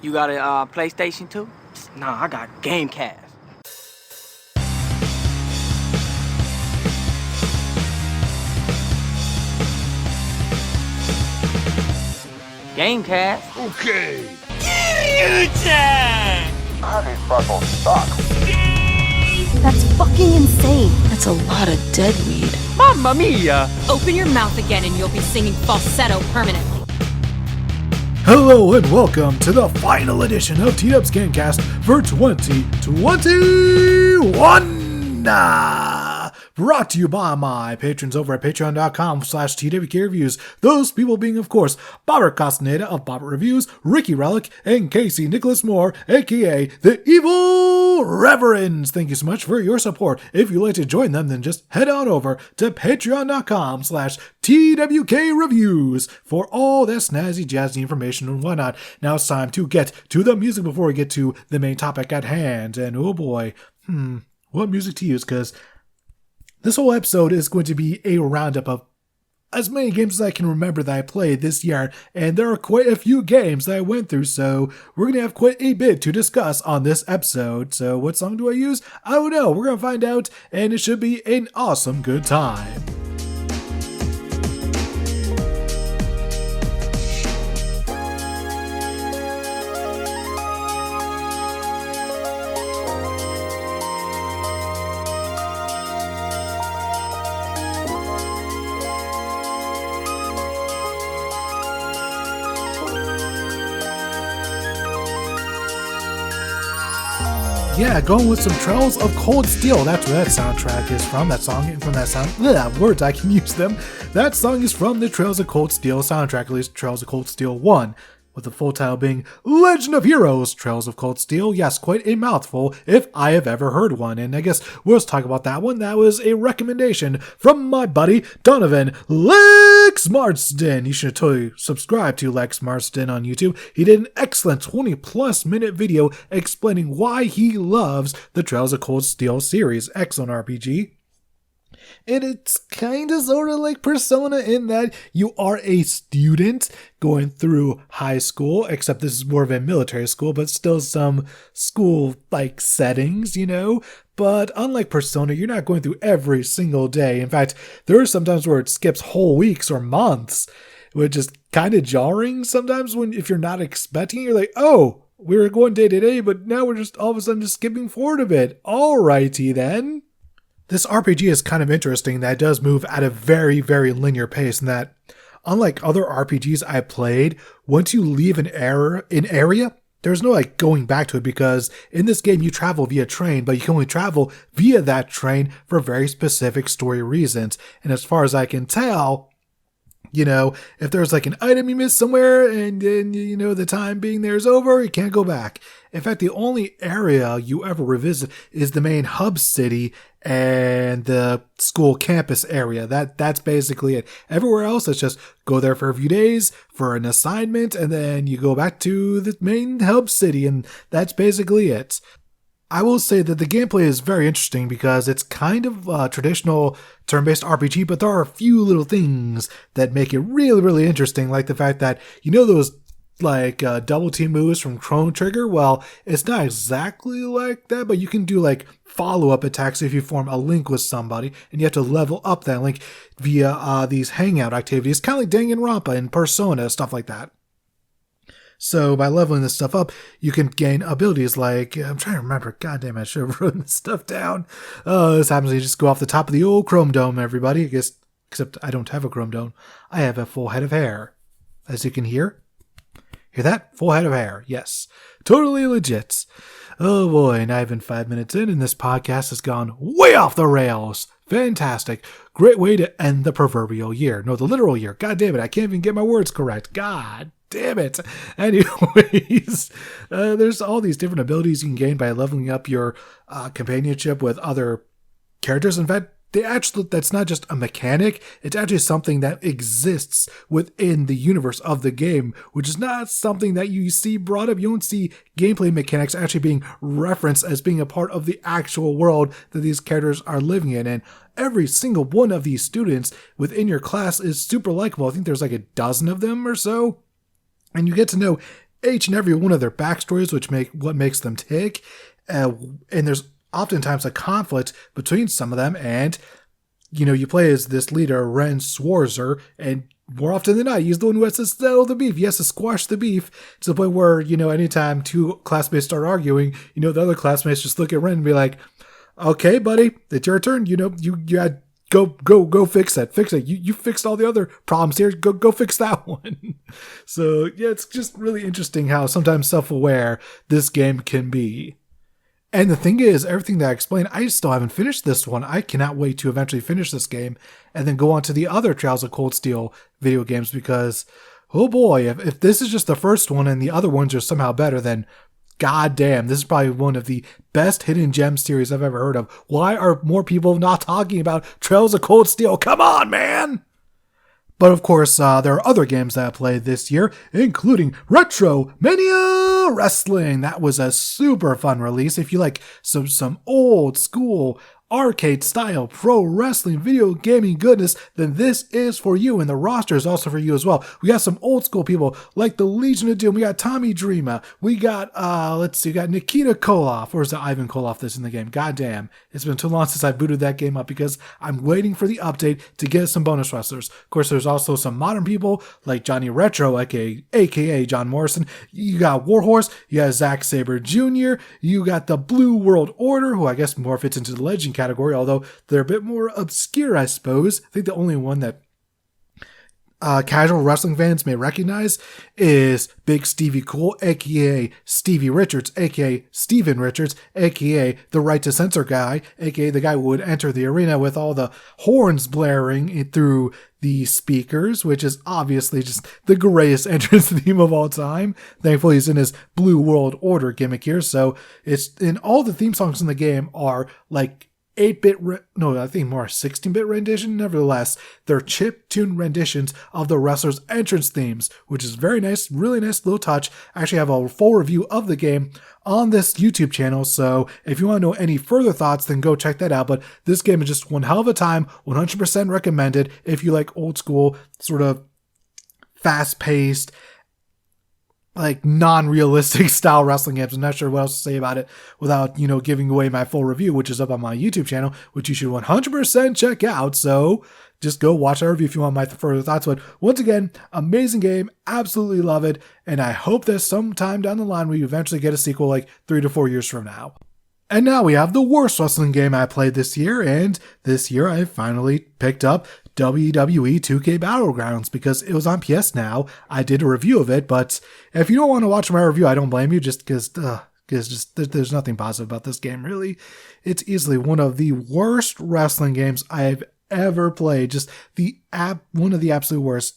You got a PlayStation 2? Nah, I got Gamecast. Gamecast? Okay. Honey Buckle sucks. That's fucking insane. That's a lot of dead weed. Mamma mia! Open your mouth again and you'll be singing falsetto permanently. Hello and welcome to the final edition of TDub's Gamecast for 2021! Brought to you by my patrons over at patreon.com/TWKReviews. Those people being, of course, Bobber Castaneda of Bobber Reviews, Ricky Relic, and Casey Nicholas Moore, aka the Evil Reverends. Thank you so much for your support. If you'd like to join them, then just head on over to patreon.com/TWKReviews for all that snazzy, jazzy information and whatnot. Now it's time to get to the music before we get to the main topic at hand. And oh boy, what music to use, because this whole episode is going to be a roundup of as many games as I can remember that I played this year, and there are quite a few games that I went through, so we're going to have quite a bit to discuss on this episode. So what song do I use? I don't know. We're going to find out, and it should be an awesome good time. Yeah, going with some Trails of Cold Steel. That's where that soundtrack is from. That song from that sound. Words, I can use them. That song is from the Trails of Cold Steel soundtrack, at least Trails of Cold Steel 1. With the full title being Legend of Heroes, Trails of Cold Steel. Yes, quite a mouthful if I have ever heard one. And I guess we'll talk about that one. That was a recommendation from my buddy Donovan Lex Marsden. You should totally subscribe to Lex Marsden on YouTube. He did an excellent 20+ minute video explaining why he loves the Trails of Cold Steel series. Excellent RPG. And it's kind of sort of like Persona in that you are a student going through high school, except this is more of a military school, but still some school-like settings, you know? But unlike Persona, you're not going through every single day. In fact, there are sometimes where it skips whole weeks or months, which is kind of jarring sometimes if you're not expecting it. You're like, oh, we were going day to day, but now we're just all of a sudden just skipping forward a bit. Alrighty then. This RPG is kind of interesting that it does move at a very, very linear pace, and that, unlike other RPGs I played, once you leave an area, there's no going back to it, because in this game you travel via train, but you can only travel via that train for very specific story reasons. And as far as I can tell, if there's an item you missed somewhere and then, the time being there is over, you can't go back. In fact, the only area you ever revisit is the main hub city and the school campus area. That's basically it. Everywhere else, it's just go there for a few days for an assignment, and then you go back to the main hub city, and that's basically it. I will say that the gameplay is very interesting because it's kind of a traditional turn-based RPG, but there are a few little things that make it really, really interesting, like the fact that, those double team moves from Chrono Trigger? Well, it's not exactly like that, but you can do follow-up attacks if you form a link with somebody, and you have to level up that link via these hangout activities, kind of like Danganronpa and Persona, stuff like that. So by leveling this stuff up, you can gain abilities like, I'm trying to remember, goddamn, I should have written this stuff down. This happens to just go off the top of the old Chrome Dome, everybody. I guess, except I don't have a Chrome Dome. I have a full head of hair, as you can hear. Hear that? Full head of hair. Yes. Totally legit. Oh boy, not even 5 minutes in, and this podcast has gone way off the rails. Fantastic. Great way to end the proverbial year. No, the literal year. God damn it, I can't even get my words correct. God damn it. Anyways, there's all these different abilities you can gain by leveling up your companionship with other characters. In fact, that's not just a mechanic, it's actually something that exists within the universe of the game, which is not something that you see brought up. You don't see gameplay mechanics actually being referenced as being a part of the actual world that these characters are living in. And every single one of these students within your class is super likable. I think there's a dozen of them or so. And you get to know each and every one of their backstories, which make what makes them tick. And there's oftentimes a conflict between some of them, and you play as this leader, Ren Swarzer, and more often than not, he's the one who has to settle the beef. He has to squash the beef to the point where, anytime two classmates start arguing, the other classmates just look at Ren and be like, okay, buddy, it's your turn. You had go fix that. Fix it. You fixed all the other problems here. Go fix that one. So yeah, it's just really interesting how sometimes self-aware this game can be. And the thing is, everything that I explained, I still haven't finished this one. I cannot wait to eventually finish this game and then go on to the other Trails of Cold Steel video games because, oh boy, if this is just the first one and the other ones are somehow better, then goddamn, this is probably one of the best hidden gem series I've ever heard of. Why are more people not talking about Trails of Cold Steel? Come on, man! But of course, there are other games that I played this year, including Retro Mania Wrestling. That was a super fun release. If you like some old school arcade style pro wrestling video gaming goodness, then this is for you, and the roster is also for you as well. We got some old school people like the Legion of Doom. We got Tommy Dreamer. We got we got Nikita Koloff, or is it Ivan Koloff that's in the game? Goddamn, it's been too long since I booted that game up because I'm waiting for the update to get some bonus wrestlers. Of course, there's also some modern people like Johnny Retro, aka John Morrison. You got Warhorse. You got Zack Sabre Jr. You got the Blue World Order, who I guess more fits into the Legend category, although they're a bit more obscure, I suppose. I think the only one that casual wrestling fans may recognize is Big Stevie Cool, aka Stevie Richards, aka Steven Richards, aka the Right to Censor guy, aka the guy who would enter the arena with all the horns blaring through the speakers, which is obviously just the greatest entrance theme of all time. Thankfully, he's in his Blue World Order gimmick here, so it's in all the theme songs in the game are like 8-bit, I think more 16-bit rendition. Nevertheless, they're chip-tuned renditions of the wrestlers' entrance themes, which is very nice, really nice little touch. I actually have a full review of the game on this YouTube channel, so if you want to know any further thoughts, then go check that out. But this game is just one hell of a time, 100% recommended if you like old school, sort of fast-paced, like non-realistic style wrestling games. I'm not sure what else to say about it without, giving away my full review, which is up on my YouTube channel, which you should 100% check out. So just go watch that review if you want my further thoughts. But once again, amazing game. Absolutely love it. And I hope that sometime down the line we eventually get a sequel like 3 to 4 years from now. And now we have the worst wrestling game I played this year, and this year I finally picked up WWE 2K Battlegrounds because it was on PS Now. I did a review of it, but if you don't want to watch my review, I don't blame you, just because there's nothing positive about this game, really. It's easily one of the worst wrestling games I've ever played, just one of the absolute worst.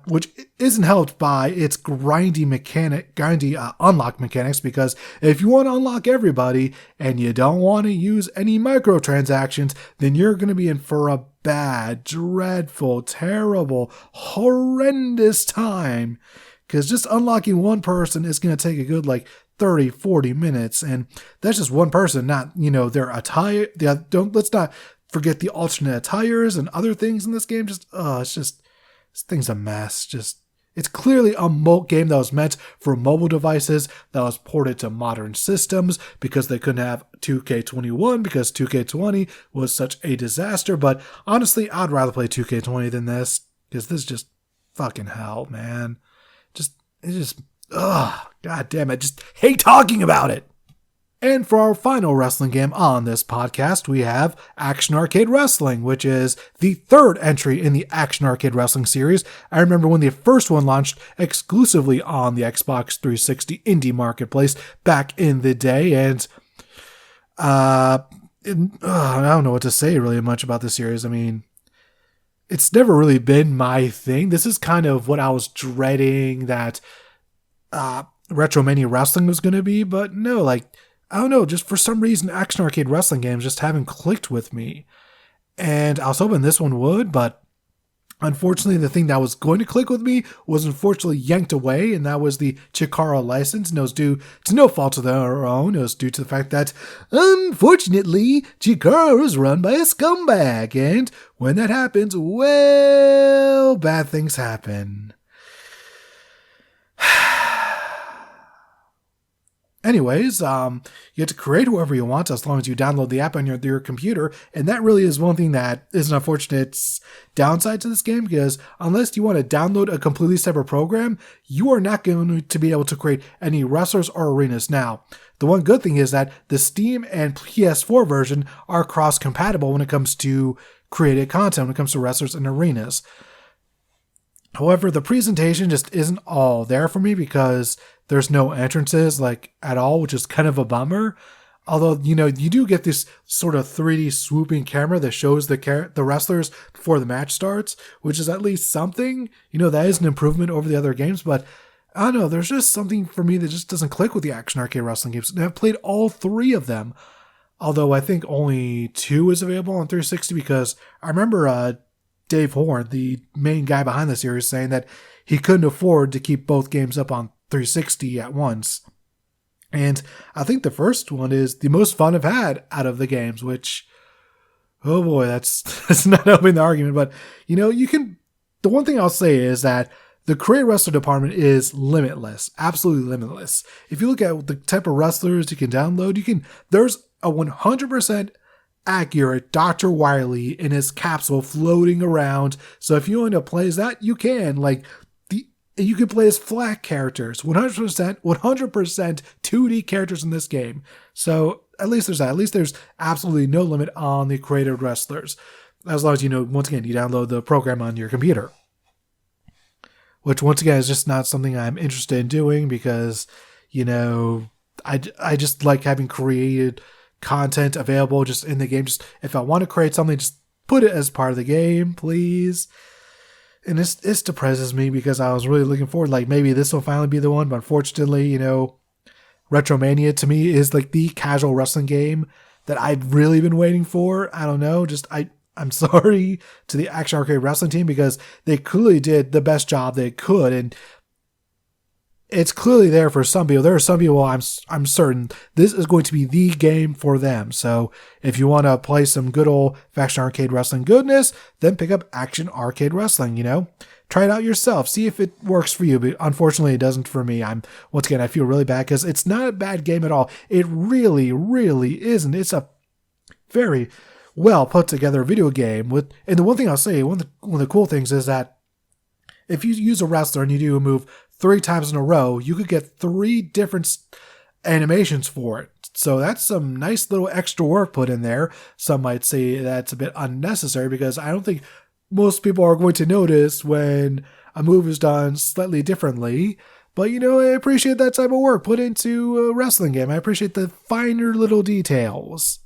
Which isn't helped by its grindy unlock mechanics, because if you want to unlock everybody and you don't want to use any microtransactions, then you're going to be in for a bad, dreadful, terrible, horrendous time, because just unlocking one person is going to take a good 30-40 minutes, and that's just one person, not their attire. Let's not forget the alternate attires and other things in this game. This thing's a mess. It's clearly a game that was meant for mobile devices, that was ported to modern systems because they couldn't have 2K21 because 2K20 was such a disaster. But honestly, I'd rather play 2K20 than this, because this is just fucking hell, man. God damn it. Just hate talking about it. And for our final wrestling game on this podcast, we have Action Arcade Wrestling, which is the third entry in the Action Arcade Wrestling series. I remember when the first one launched exclusively on the Xbox 360 indie marketplace back in the day, and I don't know what to say really much about the series. I mean, it's never really been my thing. This is kind of what I was dreading that Retro Mania Wrestling was going to be, but no, I don't know, just for some reason, Action Arcade Wrestling games just haven't clicked with me. And I was hoping this one would, but unfortunately, the thing that was going to click with me was unfortunately yanked away, and that was the Chikara license. And it was due to no fault of their own. It was due to the fact that, unfortunately, Chikara is run by a scumbag. And when that happens, well, bad things happen. Anyways, you get to create whoever you want as long as you download the app on your computer, and that really is one thing that is an unfortunate downside to this game, because unless you want to download a completely separate program, you are not going to be able to create any wrestlers or arenas. Now, the one good thing is that the Steam and PS4 version are cross-compatible when it comes to created content, when it comes to wrestlers and arenas. However, the presentation just isn't all there for me because there's no entrances like at all, which is kind of a bummer. Although, you do get this sort of 3D swooping camera that shows the wrestlers before the match starts, which is at least something. That is an improvement over the other games, but I don't know, there's just something for me that just doesn't click with the action arcade wrestling games. And I've played all 3 of them, although I think only 2 is available on 360 because I remember Dave Horn, the main guy behind the series, saying that he couldn't afford to keep both games up on 360 at once. And I think the first one is the most fun I've had out of the games, which, oh boy, that's not helping the argument. But, the one thing I'll say is that the Create Wrestler department is limitless, absolutely limitless. If you look at the type of wrestlers you can download, there's a 100% accurate Dr. Wily in his capsule floating around. So if you want to play as that, you can. You can play as flat characters, 100% 2D characters in this game. So at least there's that. At least there's absolutely no limit on the created wrestlers, as long as once again you download the program on your computer. Which once again is just not something I'm interested in doing because I just like having created content available just in the game. Just if I want to create something, just put it as part of the game, please. And this depresses me because I was really looking forward, maybe this will finally be the one, but unfortunately, Retromania to me is the casual wrestling game that I've really been waiting for. I don't know, I'm sorry to the Action Arcade Wrestling team because they clearly did the best job they could, and it's clearly there for some people. There are some people I'm certain this is going to be the game for them. So if you want to play some good old Action Arcade Wrestling goodness, then pick up Action Arcade Wrestling, Try it out yourself. See if it works for you. But unfortunately, it doesn't for me. I feel really bad because it's not a bad game at all. It really, really isn't. It's a very well put together video game and the one thing I'll say, one of the cool things is that if you use a wrestler and you do a move 3 times in a row, you could get 3 different animations for it. So that's some nice little extra work put in there. Some might say that's a bit unnecessary because I don't think most people are going to notice when a move is done slightly differently. But, I appreciate that type of work put into a wrestling game. I appreciate the finer little details.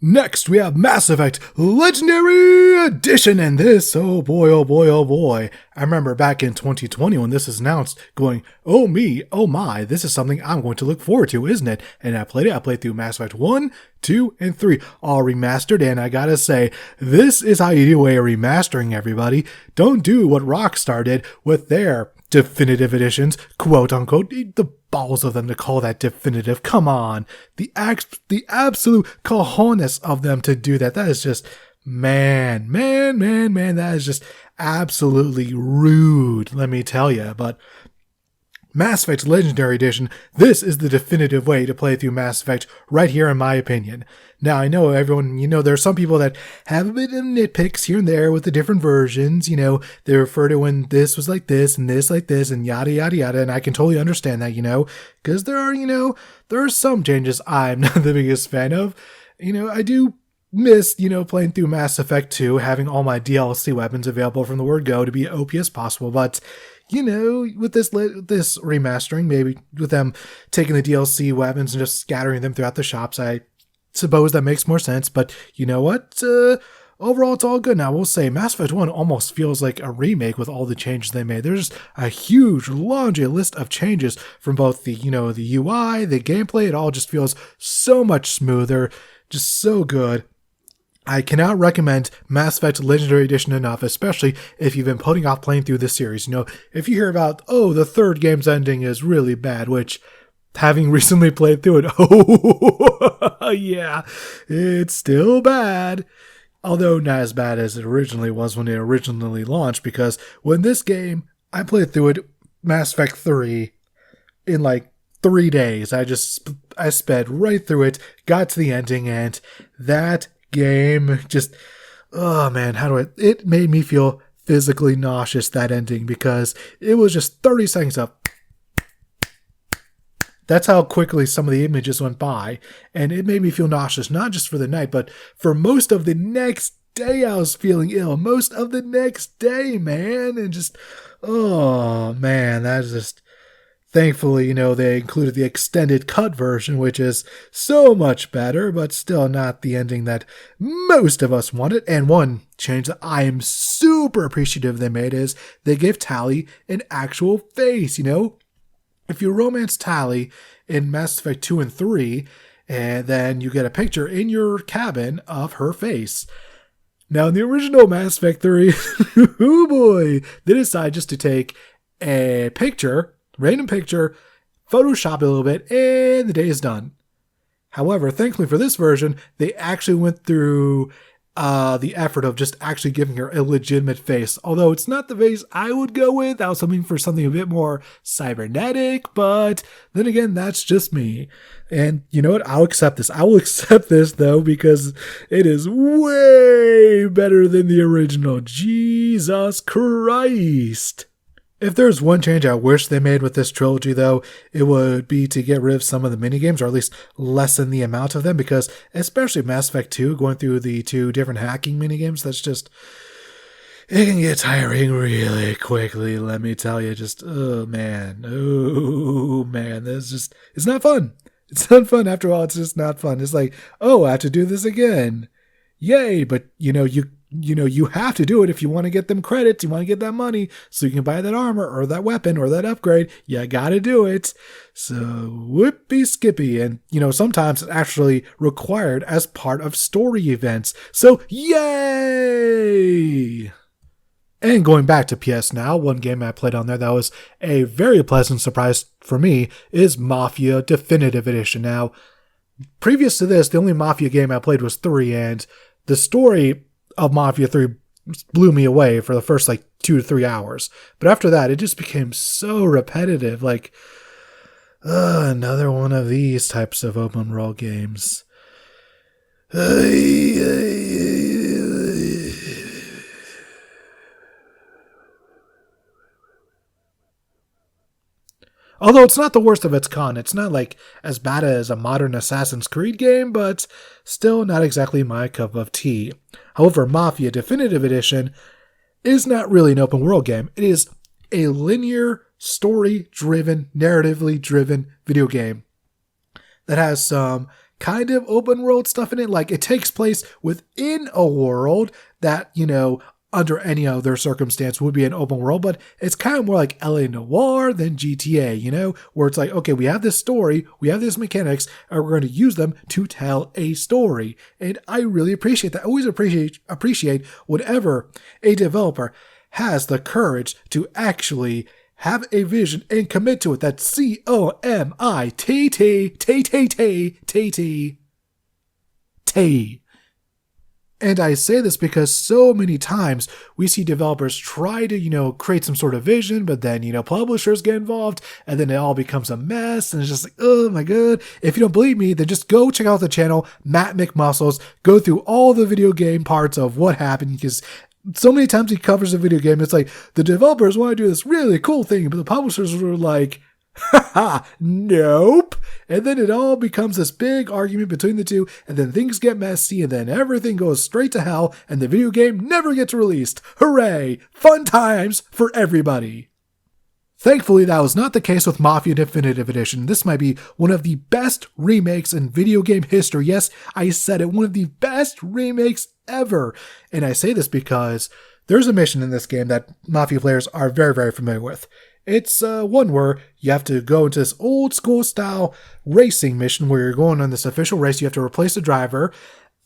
Next, we have Mass Effect Legendary Edition, and this, oh boy, oh boy, oh boy. I remember back in 2020 when this was announced, going, oh me, oh my, this is something I'm going to look forward to, isn't it? And I played through Mass Effect 1, 2, and 3, all remastered, and I gotta say, this is how you do a remastering, everybody. Don't do what Rockstar did with their definitive editions, quote unquote. The balls of them to call that definitive. Come on. The absolute cojones of them to do that. That is just, man, that is just absolutely rude, let me tell you. But Mass Effect Legendary Edition, this is the definitive way to play through Mass Effect right here in my opinion. Now, I know everyone, there are some people that have a bit of nitpicks here and there with the different versions, they refer to when this was like this and this like this and yada, yada, yada, and I can totally understand that, because there are some changes I'm not the biggest fan of. I do miss, playing through Mass Effect 2, having all my DLC weapons available from the word go to be OP as possible, but with this remastering, maybe with them taking the DLC weapons and just scattering them throughout the shops, I suppose that makes more sense. But you know what? Overall, it's all good. Now, we'll say Mass Effect 1 almost feels like a remake with all the changes they made. There's a huge laundry list of changes from both the, the UI, the gameplay. It all just feels so much smoother, just so good. I cannot recommend Mass Effect Legendary Edition enough, especially if you've been putting off playing through this series. If you hear about, the third game's ending is really bad, which, having recently played through it, yeah, it's still bad. Although not as bad as it originally was when it originally launched, because when this game, I played through it, Mass Effect 3, in 3 days. I sped right through it, got to the ending, and that game just, oh man, it made me feel physically nauseous, that ending, because it was just 30 seconds of, that's how quickly some of the images went by, and it made me feel nauseous, not just for the night, but for most of the next day. I was feeling ill most of the next day, man, and just, oh man, that's just, thankfully, they included the extended cut version, which is so much better, but still not the ending that most of us wanted. And one change that I am super appreciative they made is they gave Tali an actual face, If you romance Tali in Mass Effect 2 and 3, and then you get a picture in your cabin of her face. Now, in the original Mass Effect 3, oh boy, they decided just to take a picture, random picture, Photoshop it a little bit, and the day is done. However, thankfully for this version, they actually went through the effort of just actually giving her a legitimate face. Although it's not the face I would go with. I was hoping for something a bit more cybernetic, but then again, that's just me. And you know what? I'll accept this. I will accept this, though, because it is way better than the original. Jesus Christ. If there's one change I wish they made with this trilogy, though, it would be to get rid of some of the minigames, or at least lessen the amount of them, because especially Mass Effect 2, going through the 2 different hacking minigames, that's just, it can get tiring really quickly, let me tell you. Just, oh man, that's just, it's not fun. It's not fun. After all, it's just not fun. It's like, oh, I have to do this again. Yay, but you have to do it if you want to get them credits, you want to get that money, so you can buy that armor or that weapon or that upgrade. You gotta do it. So, whoopee skippy. And, sometimes it's actually required as part of story events. So, yay! And going back to PS Now, one game I played on there that was a very pleasant surprise for me is Mafia Definitive Edition. Now, previous to this, the only Mafia game I played was 3, and the story of Mafia 3 blew me away for the first 2 to 3 hours. But after that, it just became so repetitive. Another one of these types of open world games. Although it's not the worst of its kind. It's not as bad as a modern Assassin's Creed game, but still not exactly my cup of tea. However, Mafia Definitive Edition is not really an open world game. It is a linear, story-driven, narratively-driven video game that has some kind of open world stuff in it. It takes place within a world that, under any other circumstance would be an open world, but it's kind of more like LA Noire than GTA, where it's okay, we have this story, we have these mechanics, and we're going to use them to tell a story. And I really appreciate that. I always appreciate whenever a developer has the courage to actually have a vision and commit to it. That's COMITT. And I say this because so many times we see developers try to, create some sort of vision, but then, publishers get involved, and then it all becomes a mess, and it's just oh my god. If you don't believe me, then just go check out the channel, Matt McMuscles, go through all the video game parts of what happened, because so many times he covers a video game, it's the developers want to do this really cool thing, but the publishers were haha, nope. And then it all becomes this big argument between the two, and then things get messy, and then everything goes straight to hell, and the video game never gets released. Hooray! Fun times for everybody. Thankfully, that was not the case with Mafia Definitive Edition. This might be one of the best remakes in video game history. Yes, I said it, one of the best remakes ever. And I say this because there's a mission in this game that Mafia players are very, very familiar with. It's one where you have to go into this old school style racing mission where you're going on this official race. You have to replace the driver,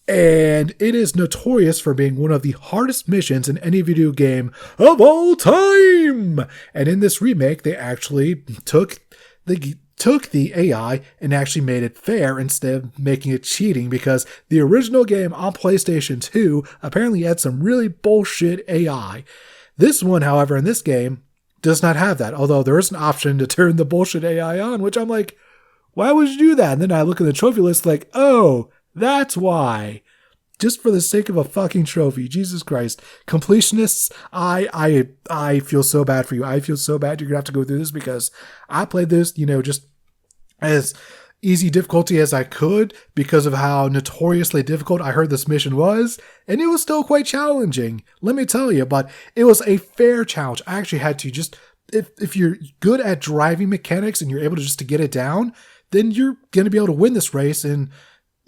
and it is notorious for being one of the hardest missions in any video game of all time. And in this remake, they actually took the AI and actually made it fair instead of making it cheating, because the original game on PlayStation 2 apparently had some really bullshit AI. This one, however, in this game, does not have that, although there is an option to turn the bullshit AI on, which I'm Why would you do that? And then I look at the trophy list like, oh, that's why. Just for the sake of a fucking trophy. Jesus Christ. Completionists, I feel so bad for you. I feel so bad you're going to have to go through this because I played this, just as easy difficulty as I could because of how notoriously difficult I heard this mission was, and it was still quite challenging, let me tell you, but it was a fair challenge. I actually had to just, if you're good at driving mechanics and you're able to just to get it down, then you're going to be able to win this race in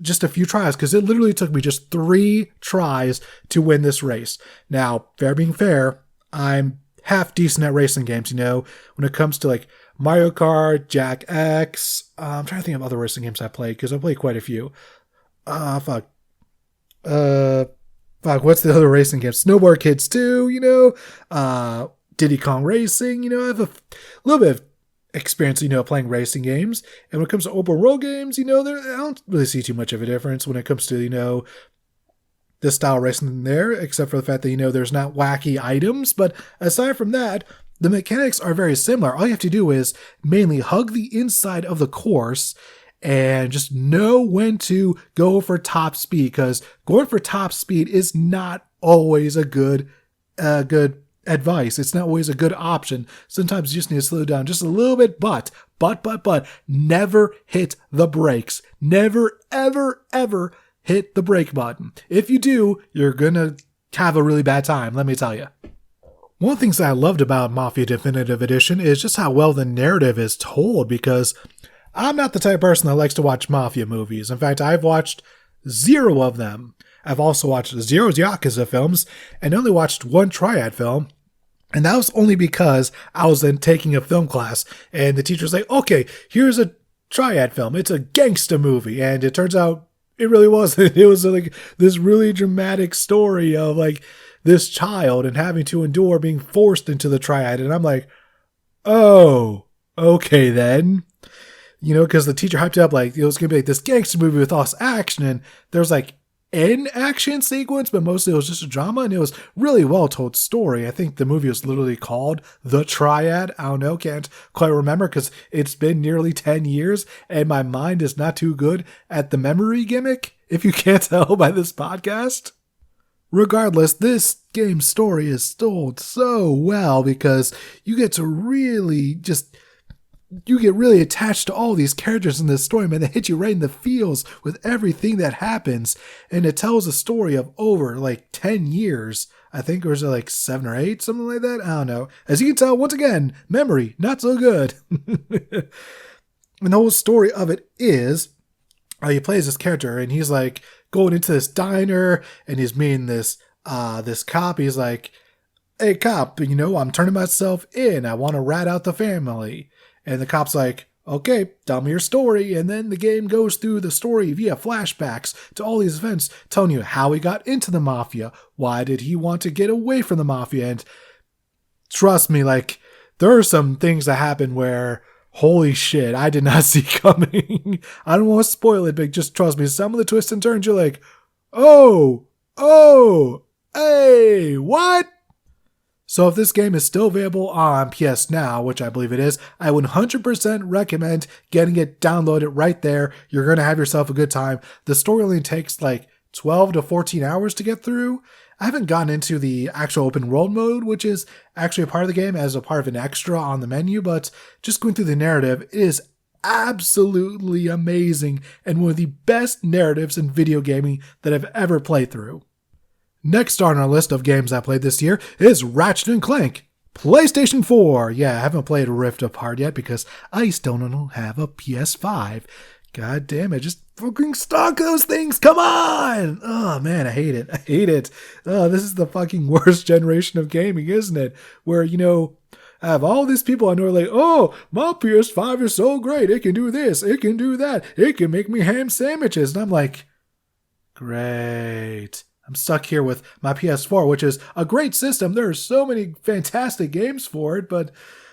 just a few tries, because it literally took me just 3 tries to win this race. Now, fair being fair, I'm half decent at racing games, when it comes to like Mario Kart, Jack X. I'm trying to think of other racing games I played because I played quite a few. Fuck, what's the other racing games? Snowboard Kids 2, Diddy Kong Racing. I have a little bit of experience, playing racing games. And when it comes to open world games, I don't really see too much of a difference when it comes to, this style racing there, except for the fact that, there's not wacky items. But aside from that, the mechanics are very similar. All you have to do is mainly hug the inside of the course and just know when to go for top speed, because going for top speed is not always a good advice. It's not always a good option. Sometimes you just need to slow down just a little bit, but never hit the brakes. Never, ever, ever hit the brake button. If you do, you're gonna have a really bad time, let me tell you. One of the things that I loved about Mafia Definitive Edition is just how well the narrative is told, because I'm not the type of person that likes to watch Mafia movies. In fact, I've watched 0 of them. I've also watched 0 Yakuza films and only watched 1 Triad film. And that was only because I was then taking a film class and the teacher was like, okay, here's a Triad film. It's a gangsta movie. And it turns out it really wasn't. It was like this really dramatic story of like this child and having to endure being forced into the Triad. And I'm like, oh, okay then. Because the teacher hyped it up like it was going to be like this gangster movie with all this action. And there's like an action sequence, but mostly it was just a drama. And it was really well told story. I think the movie was literally called The Triad. I don't know, can't quite remember because it's been nearly 10 years and my mind is not too good at the memory gimmick, if you can't tell by this podcast. Regardless, this game's story is told so well because you get to really you get really attached to all these characters in this story, man. They hit you right in the feels with everything that happens. And it tells a story of over like 10 years, I think, or is it like 7 or 8, something like that? I don't know. As you can tell, once again, memory, not so good. And the whole story of it is, he plays this character and he's like going into this diner and he's meeting this cop. He's like, hey cop, I'm turning myself in. I want to rat out the family. And the cop's like, okay, tell me your story. And then the game goes through the story via flashbacks to all these events, telling you how he got into the Mafia. Why did he want to get away from the Mafia? And trust me, like, there are some things that happen where, holy shit, I did not see coming. I don't want to spoil it, but just trust me, some of the twists and turns, you're like, oh, hey, what? So if this game is still available on PS Now, which I believe it is, I would 100% recommend getting it downloaded right there. You're going to have yourself a good time. The story only takes like 12 to 14 hours to get through. I haven't gotten into the actual open world mode, which is actually a part of the game as a part of an extra on the menu, but just going through the narrative, it is absolutely amazing and one of the best narratives in video gaming that I've ever played through. Next on our list of games I played this year is Ratchet and Clank, PlayStation 4. Yeah, I haven't played Rift Apart yet because I still don't have a PS5. God damn it, just fucking stock those things, come on! Oh man, I hate it. Oh, this is the fucking worst generation of gaming, isn't it? Where, I have all these people I know are like, oh, my PS5 is so great, it can do this, it can do that, it can make me ham sandwiches. And I'm like, great. I'm stuck here with my PS4, which is a great system. There are so many fantastic games for it, but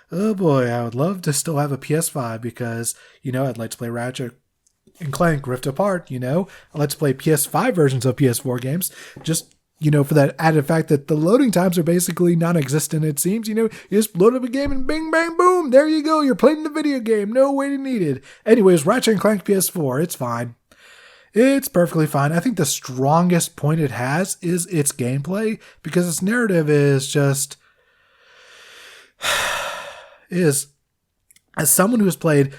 oh boy, I would love to still have a PS5 because, I'd like to play Ratchet and Clank Rift Apart, I'd like to play PS5 versions of PS4 games. Just for that added fact that the loading times are basically non-existent, it seems. You just load up a game and bing, bang, boom, there you go. You're playing the video game. No waiting needed. Anyways, Ratchet and Clank PS4, it's fine. It's perfectly fine. I think the strongest point it has is its gameplay, because its narrative is just... as someone who has played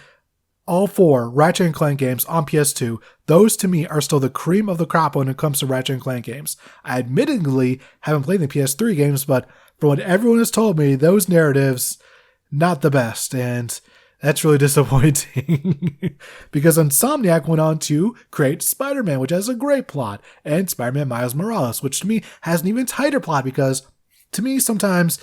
all 4 Ratchet and Clank games on PS2, those to me are still the cream of the crop when it comes to Ratchet and Clank games. I admittedly haven't played the PS3 games, but from what everyone has told me, those narratives, not the best, and that's really disappointing. Because Insomniac went on to create Spider-Man, which has a great plot, and Spider-Man Miles Morales, which to me has an even tighter plot, because to me sometimes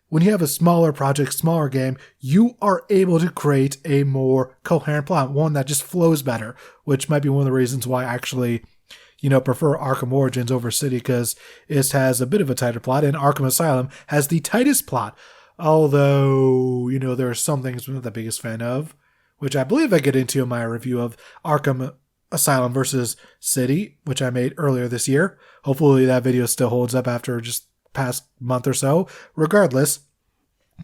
when you have a smaller project, smaller game, you are able to create a more coherent plot, one that just flows better, which might be one of the reasons why I actually, prefer Arkham Origins over City, because it has a bit of a tighter plot, and Arkham Asylum has the tightest plot. Although, there are some things I'm not the biggest fan of, which I believe I get into in my review of Arkham Asylum versus City, which I made earlier this year. Hopefully that video still holds up after just past month or so. Regardless,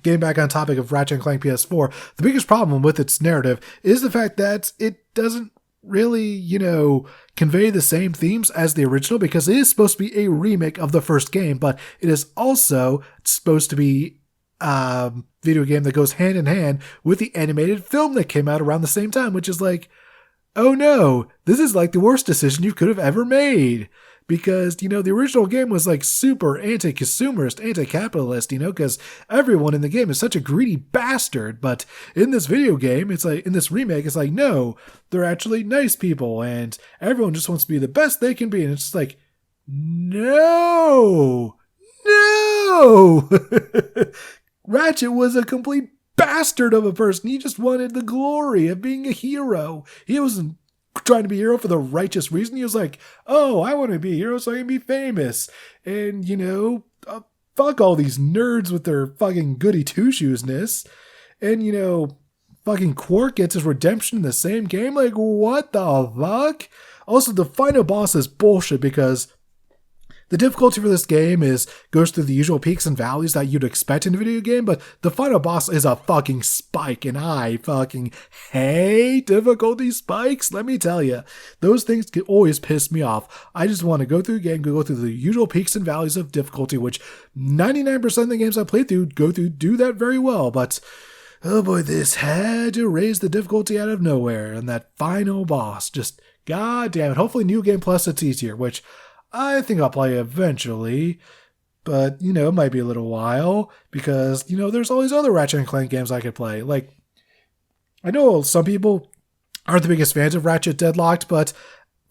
getting back on topic of Ratchet and Clank PS4, the biggest problem with its narrative is the fact that it doesn't really, convey the same themes as the original, because it is supposed to be a remake of the first game, but it is also supposed to be a video game that goes hand in hand with the animated film that came out around the same time, which is like, oh no, this is like the worst decision you could have ever made. Because, the original game was like super anti-consumerist, anti-capitalist, because everyone in the game is such a greedy bastard. But in this video game, it's like, in this remake, it's like, no, they're actually nice people and everyone just wants to be the best they can be. And it's just like, no. Ratchet was a complete bastard of a person. He just wanted the glory of being a hero. He wasn't trying to be a hero for the righteous reason. He was like, oh, I want to be a hero so I can be famous. And, fuck all these nerds with their fucking goody two-shoesness. And, fucking Quark gets his redemption in the same game. Like, what the fuck? Also, the final boss is bullshit, because the difficulty for this game goes through the usual peaks and valleys that you'd expect in a video game, but the final boss is a fucking spike, and I fucking hate difficulty spikes, let me tell you. Those things can always piss me off. I just want to go through a game, go through the usual peaks and valleys of difficulty, which 99% of the games I play through do that very well, but oh boy, this had to raise the difficulty out of nowhere, and that final boss, just goddamn it. Hopefully New Game Plus it's easier, which I think I'll play eventually, but, it might be a little while, because, there's all these other Ratchet and Clank games I could play. Like, I know some people aren't the biggest fans of Ratchet Deadlocked, but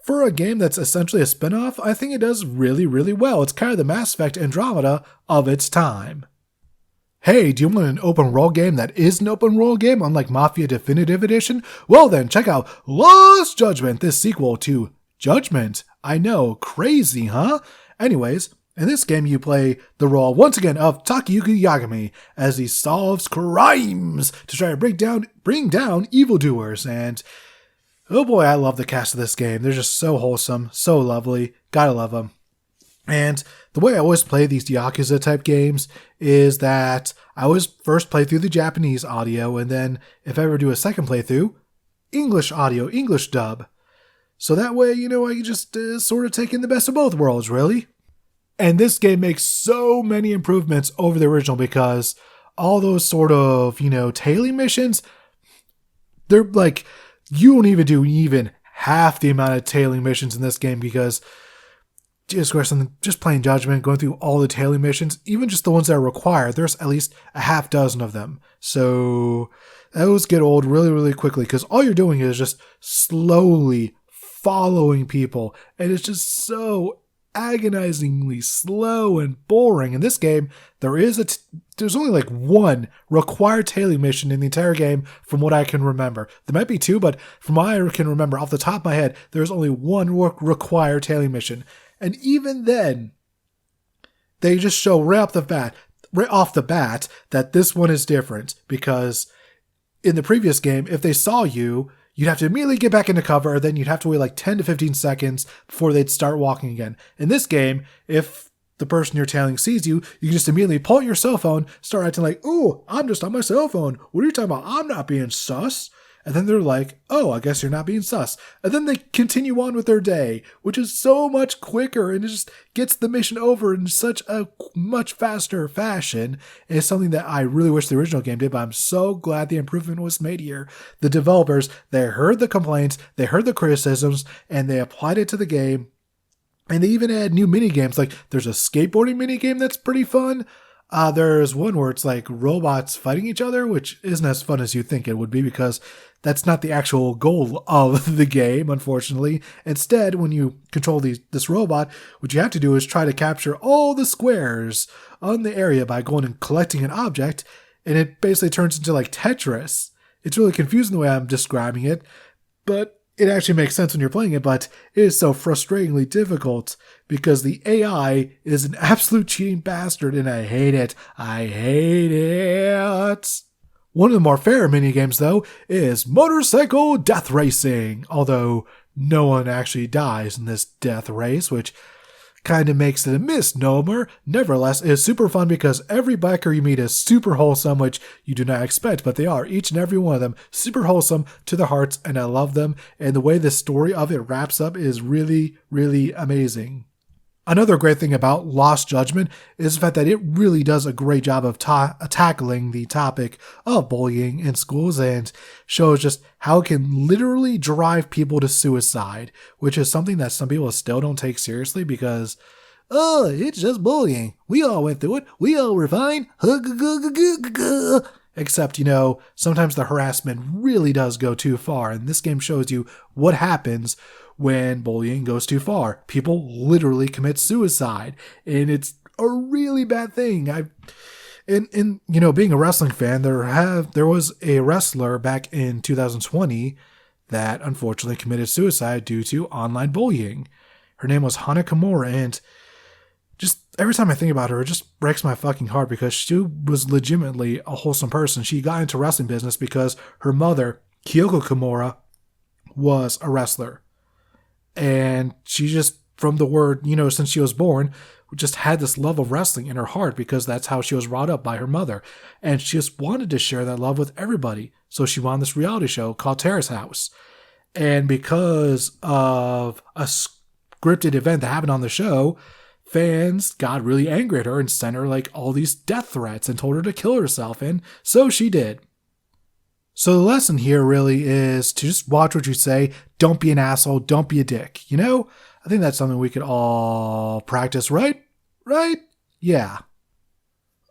for a game that's essentially a spin-off, I think it does really, really well. It's kind of the Mass Effect Andromeda of its time. Hey, do you want an open world game that is an open world game, unlike Mafia Definitive Edition? Well then, check out Lost Judgment, this sequel to Judgment. I know, crazy, huh? Anyways, in this game you play the role, once again, of Takayuki Yagami as he solves crimes to try to bring down evildoers. And oh boy, I love the cast of this game. They're just so wholesome, so lovely. Gotta love them. And the way I always play these Yakuza type games is that I always first play through the Japanese audio, and then if I ever do a second playthrough, English audio, English dub. So that way, I can just sort of take in the best of both worlds, really. And this game makes so many improvements over the original, because all those sort of, tailing missions, they're like, you don't even do even half the amount of tailing missions in this game, because just playing Judgment, going through all the tailing missions, even just the ones that are required, there's at least a half dozen of them. So those get old really, really quickly, because all you're doing is just slowly following people, and it's just so agonizingly slow and boring. In this game, there's only like one required tailing mission in the entire game, from what I can remember. There might be two, but from what I can remember off the top of my head, there's only one required tailing mission. And even then, they just show right off the bat that this one is different, because in the previous game, if they saw you, you'd have to immediately get back into cover, then you'd have to wait like 10 to 15 seconds before they'd start walking again. In this game, if the person you're tailing sees you, you can just immediately pull out your cell phone, start acting like, oh, I'm just on my cell phone. What are you talking about? I'm not being sus. And then they're like, oh, I guess you're not being sus. And then they continue on with their day, which is so much quicker and it just gets the mission over in such a much faster fashion. And it's something that I really wish the original game did, but I'm so glad the improvement was made here. The developers, they heard the complaints, they heard the criticisms, and they applied it to the game. And they even add new mini games. Like there's a skateboarding mini game that's pretty fun. There's one where it's like robots fighting each other, which isn't as fun as you think it would be because that's not the actual goal of the game, unfortunately. Instead, when you control this robot, what you have to do is try to capture all the squares on the area by going and collecting an object, and it basically turns into like Tetris. It's really confusing the way I'm describing it, but it actually makes sense when you're playing it, but it is so frustratingly difficult because the AI is an absolute cheating bastard and I hate it. I hate it. One of the more fair minigames, though, is motorcycle death racing, although no one actually dies in this death race, which kind of makes it a misnomer. Nevertheless, it is super fun because every biker you meet is super wholesome, which you do not expect, but they are, each and every one of them, super wholesome to their hearts, and I love them, and the way the story of it wraps up is really, really amazing. Another great thing about Lost Judgment is the fact that it really does a great job of tackling the topic of bullying in schools and shows just how it can literally drive people to suicide, which is something that some people still don't take seriously because, oh, it's just bullying. We all went through it. We all were fine. Except, sometimes the harassment really does go too far, and this game shows you what happens when bullying goes too far. People literally commit suicide, and it's a really bad thing. Being a wrestling fan, there was a wrestler back in 2020 that unfortunately committed suicide due to online bullying. Her name was Hana Kimura, and just every time I think about her, it just breaks my fucking heart because she was legitimately a wholesome person. She got into wrestling business because her mother, Kyoko Kimura, was a wrestler. And she just, from the word, since she was born, just had this love of wrestling in her heart because that's how she was brought up by her mother. And she just wanted to share that love with everybody. So she won this reality show called Terrace House. And because of a scripted event that happened on the show, fans got really angry at her and sent her like all these death threats and told her to kill herself. And so she did. So the lesson here really is to just watch what you say. Don't be an asshole. Don't be a dick. I think that's something we could all practice, right? Right? Yeah.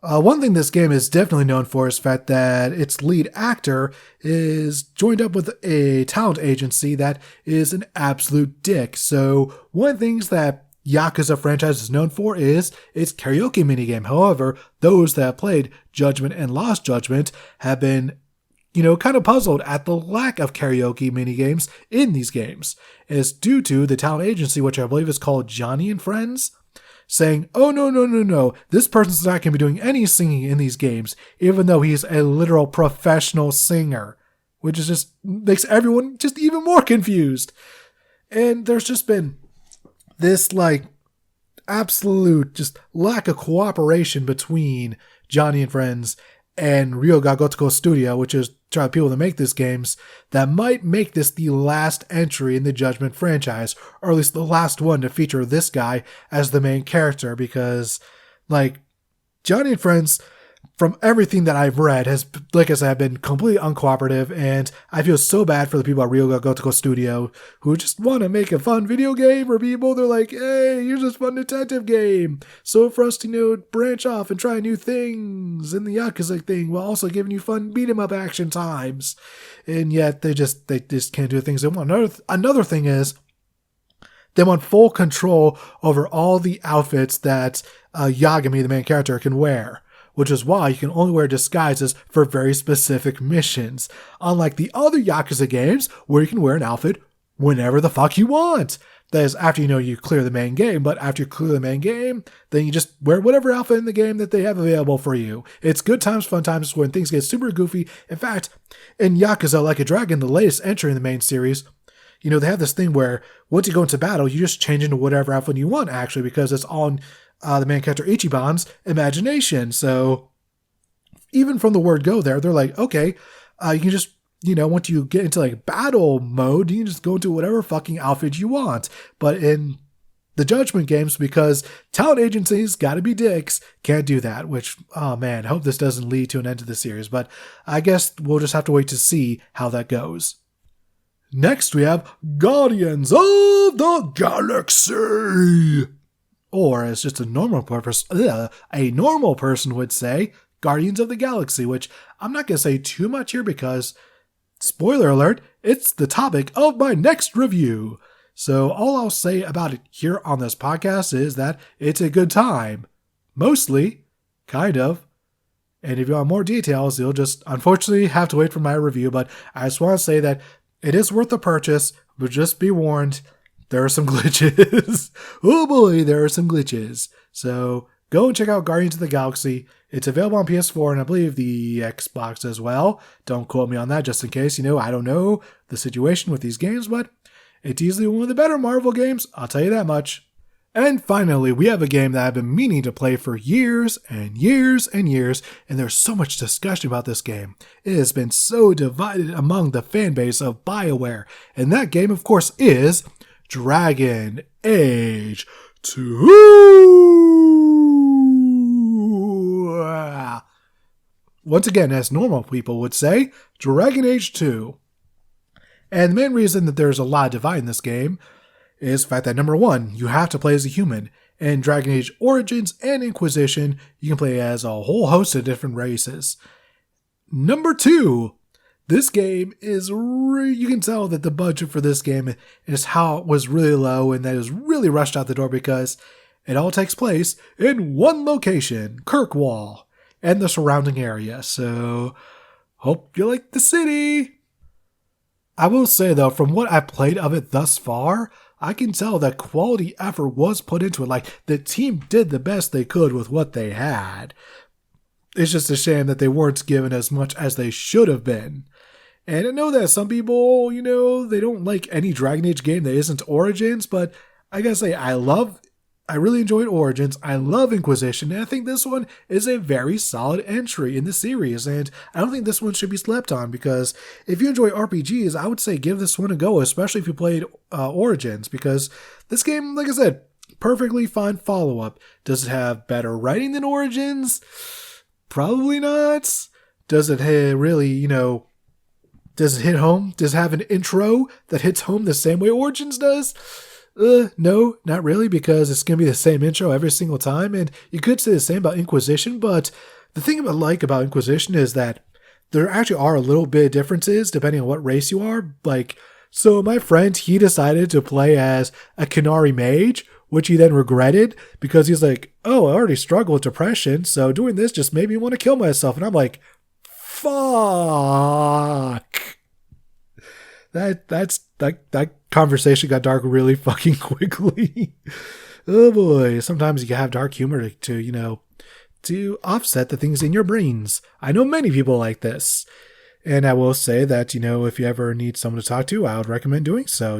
One thing this game is definitely known for is the fact that its lead actor is joined up with a talent agency that is an absolute dick. So one of the things that Yakuza franchise is known for is its karaoke minigame. However, those that have played Judgment and Lost Judgment have been kind of puzzled at the lack of karaoke minigames in these games. And it's due to the talent agency, which I believe is called Johnny and Friends, saying, oh, no, this person's not going to be doing any singing in these games, even though he's a literal professional singer, which is just makes everyone just even more confused. And there's just been this absolute just lack of cooperation between Johnny and Friends and Ryoga Gotoku Studio, which is try people to make these games, that might make this the last entry in the Judgment franchise, or at least the last one to feature this guy as the main character, because Johnny and Friends, from everything that I've read, has, like I said, been completely uncooperative, and I feel so bad for the people at Ryoga Gotoku Studio who just want to make a fun video game for people. They're like, hey, here's this fun detective game. So for us to, branch off and try new things in the Yakuza thing while also giving you fun beat-em-up action times. And yet they just can't do the things they want. Another thing is, they want full control over all the outfits that Yagami, the main character, can wear, which is why you can only wear disguises for very specific missions, unlike the other Yakuza games where you can wear an outfit whenever the fuck you want. That is after you clear the main game, but after you clear the main game, then you just wear whatever outfit in the game that they have available for you. It's good times, fun times when things get super goofy. In fact, in Yakuza Like a Dragon, the latest entry in the main series, they have this thing where once you go into battle, you just change into whatever outfit you want, actually, because it's on the main character Ichiban's imagination. So even from the word go there, they're like, okay, you can just, once you get into like battle mode, you can just go into whatever fucking outfit you want. But in the Judgment games, because talent agencies gotta be dicks, can't do that, which, oh man, hope this doesn't lead to an end to the series, but I guess we'll just have to wait to see how that goes. Next we have Guardians of the Galaxy! Or as just a normal person would say, Guardians of the Galaxy, which I'm not gonna say too much here because, spoiler alert, it's the topic of my next review. So all I'll say about it here on this podcast is that it's a good time. Mostly. Kind of. And if you want more details, you'll just unfortunately have to wait for my review. But I just want to say that it is worth the purchase, but just be warned, there are some glitches. Oh boy, there are some glitches. So go and check out Guardians of the Galaxy. It's available on PS4 and I believe the Xbox as well. Don't quote me on that just in case, I don't know the situation with these games, but it's easily one of the better Marvel games, I'll tell you that much. And finally, we have a game that I've been meaning to play for years and years and years, and there's so much discussion about this game. It has been so divided among the fan base of BioWare, and that game, of course, is Dragon Age 2! Once again, as normal people would say, Dragon Age 2. And the main reason that there's a lot of divide in this game is the fact that, number one, you have to play as a human. In Dragon Age Origins and Inquisition, you can play as a whole host of different races. Number two, this game is you can tell that the budget for this game is how it was really low and that it was really rushed out the door because it all takes place in one location, Kirkwall, and the surrounding area. So, hope you like the city! I will say though, from what I've played of it thus far, I can tell that quality effort was put into it. Like, the team did the best they could with what they had. It's just a shame that they weren't given as much as they should have been. And I know that some people, they don't like any Dragon Age game that isn't Origins, but I gotta say, I really enjoyed Origins, I love Inquisition, and I think this one is a very solid entry in the series, and I don't think this one should be slept on, because if you enjoy RPGs, I would say give this one a go, especially if you played Origins, because this game, like I said, perfectly fine follow-up. Does it have better writing than Origins? Probably not. Does it really, does it hit home? Does it have an intro that hits home the same way Origins does? No, not really, because it's going to be the same intro every single time, and you could say the same about Inquisition, but the thing I like about Inquisition is that there actually are a little bit of differences depending on what race you are. So my friend, he decided to play as a Canary mage, which he then regretted, because he's like, oh, I already struggle with depression, so doing this just made me want to kill myself, and I'm like, fuck. That conversation got dark really fucking quickly. Oh boy, sometimes you have dark humor to offset the things in your brains. I know many people like this. And I will say that, if you ever need someone to talk to, I would recommend doing so,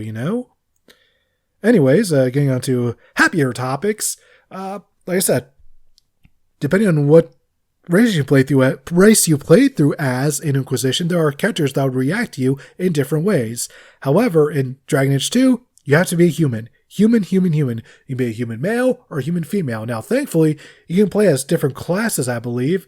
Anyways, getting on to happier topics. Like I said, depending on what race you play through as in Inquisition, there are characters that would react to you in different ways. However, in Dragon Age 2, you have to be a human. Human. You can be a human male or a human female. Now, thankfully, you can play as different classes, I believe.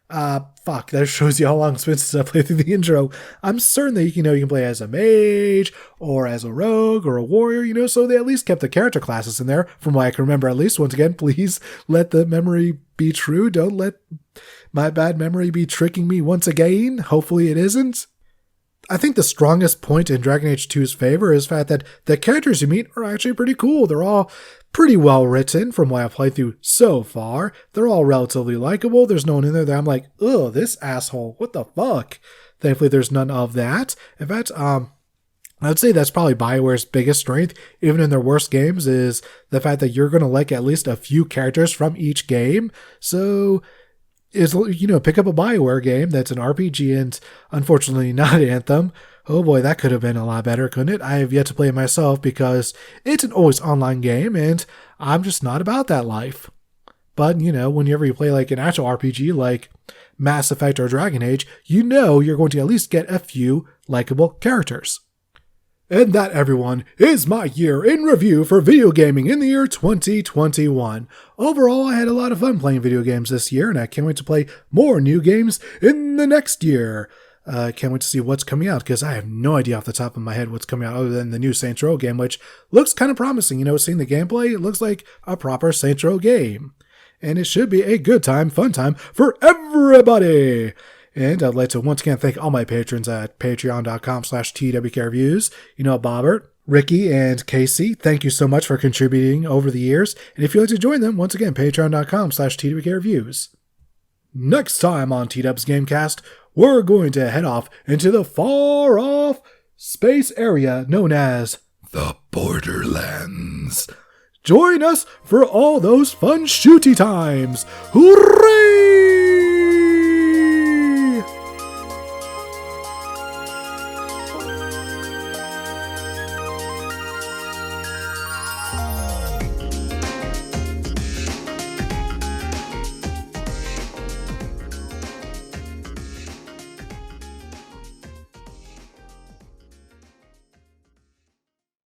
That shows you how long it's been since I played through the intro. I'm certain that you can play as a mage, or as a rogue, or a warrior, so they at least kept the character classes in there, from what I can remember at least. Once again, please let the memory be true. Don't let my bad memory be tricking me once again. Hopefully it isn't. I think the strongest point in Dragon Age 2's favor is the fact that the characters you meet are actually pretty cool. They're all pretty well written from what I've played through so far. They're all relatively likable. There's no one in there that I'm like, ugh, this asshole, what the fuck? Thankfully, there's none of that. In fact, I'd say that's probably BioWare's biggest strength, even in their worst games, is the fact that you're going to like at least a few characters from each game. So, pick up a BioWare game that's an RPG and unfortunately not Anthem. Oh boy, that could have been a lot better, couldn't it? I have yet to play it myself because it's an always online game and I'm just not about that life. but whenever you play like an actual RPG like Mass Effect or Dragon Age, you're going to at least get a few likable characters. And that, everyone, is my year in review for video gaming in the year 2021. Overall, I had a lot of fun playing video games this year, and I can't wait to play more new games in the next year. Can't wait to see what's coming out, because I have no idea off the top of my head what's coming out other than the new Saints Row game, which looks kind of promising. Seeing the gameplay, it looks like a proper Saints Row game. And it should be a good time, fun time for everybody. And I'd like to once again thank all my patrons at patreon.com/TWKReviews. Bobbert, Ricky, and Casey, thank you so much for contributing over the years. And if you'd like to join them, once again, patreon.com/TWKReviews. Next time on T-Dub's Gamecast, we're going to head off into the far-off space area known as the Borderlands. Join us for all those fun shooty times. Hooray!